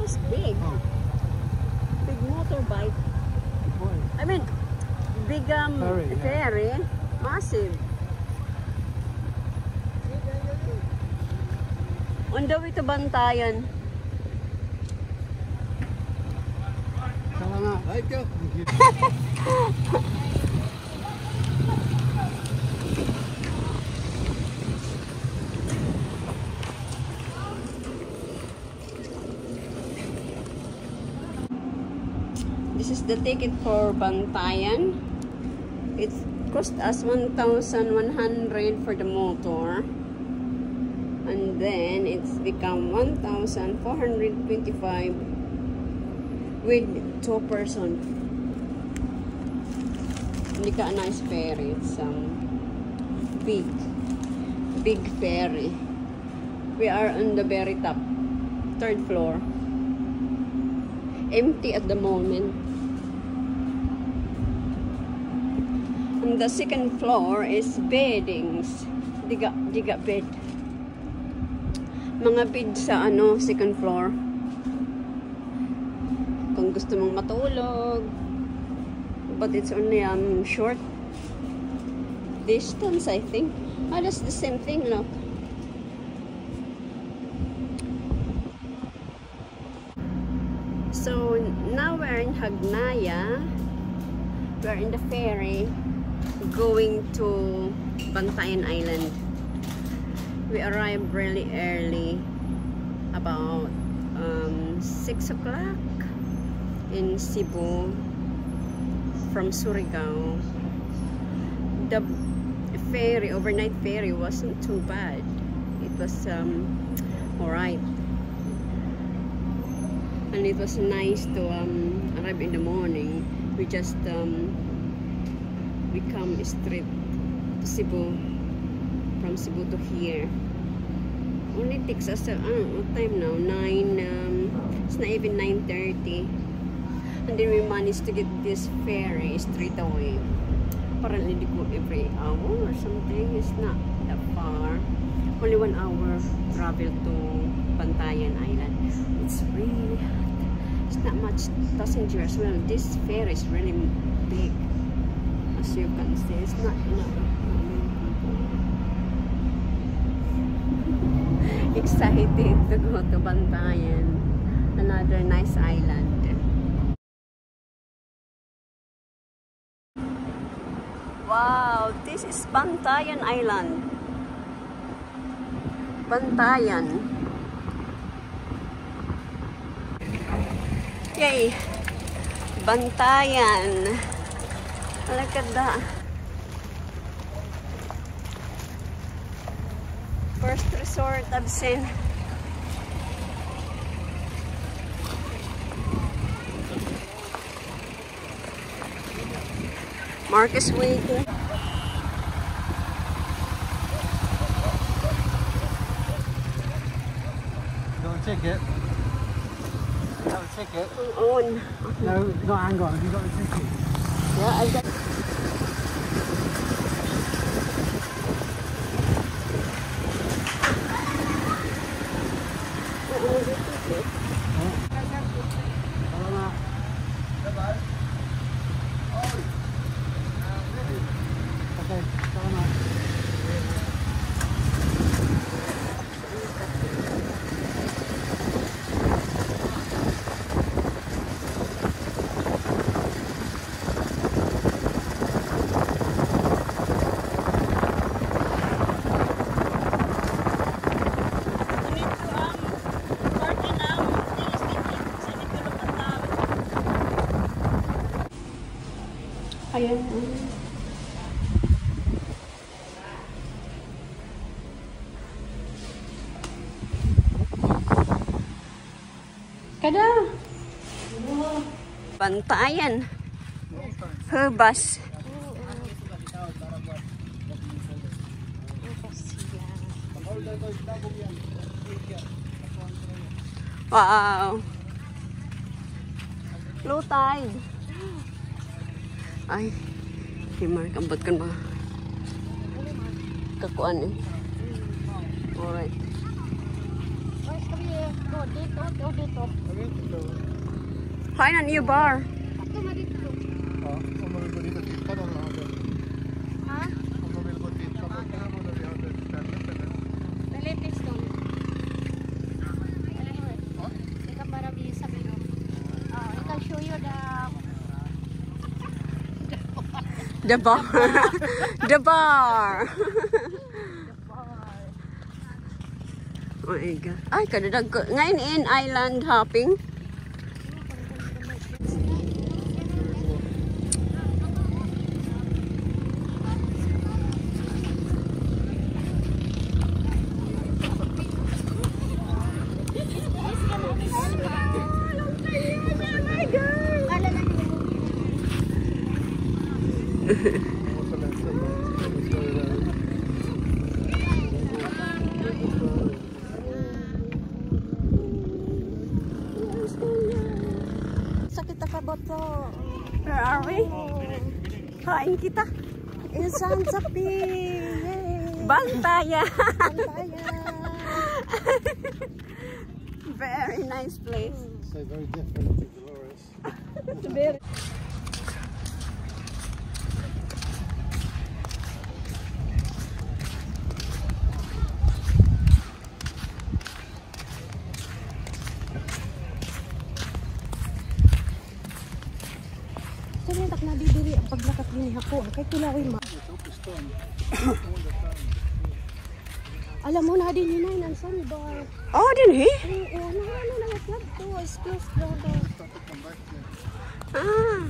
It's big. Oh. Big motorbike. Boy. I mean, big ferry. Yeah. Massive. On the way to Bantayan. Tara nga. Right go. This is the ticket for Bantayan. It cost us 1,100 for the motor. And then it's become 1,425 with 2 person. Hindi ka a nice ferry. It's big ferry. We are on the very top, 3rd floor. Empty at the moment. On the 2nd floor is beddings. Diga bed. Mga bed sa 2nd floor. Kung gusto mong matulog. But it's only short distance, I think. That's the same thing, no? So now we're in Hagnaya. We're in the ferry going to Bantayan Island. We arrived really early, about 6 o'clock in Cebu from Surigao. The ferry, overnight ferry, wasn't too bad. It was alright. And it was nice to arrive in the morning. We just we come straight to Cebu, from Cebu to here. Only takes us what time now? 9. It's not even 9:30. And then we managed to get this ferry straight away. Apparently they go every hour or something. It's not that far. Only 1 hour travel to Bantayan Island. It's really hot. It's not much passengers. Well, this ferry is really big. As you can see, it's not enough. Excited to go to Bantayan, another nice island. Wow, this is Bantayan Island. Bantayan. Yay! Bantayan. Look at that. First resort I've seen. Mark is waiting. Got a ticket? You got a ticket? On. No, not hang on. Have you got a ticket? Yeah, I got. Ayan. Kada. Bantayan. Hebas. Wow. Low tide. Ay, himar, kambot kan ba? Kakuan eh. Alright. Go dito, dito. Find a new bar. Ako na dito. Ja, om man vill gå dit och titta då man hade. Ha? Om man vill gå och titta på det här var där vi hade stället eller? The latest one. Alam mo eh. Ja. I can bara visa me. I can show you The bar. The bar. Oh my God. Ay, kadadag ko. Ngayon in island hopping. Och så längst Sakit ka ba to? Where are we? Kain kita. Insan sapi. Yay! Bantaya. Bantaya. Very nice place. Say very different to Dolores. Very. Sabi tak na didiri ang paglakat ni ako. Kay tulawin ma. Alam mo na din yun ay nansan bar. Oh, didn't he? Ano na club to? It's closed down. Ah.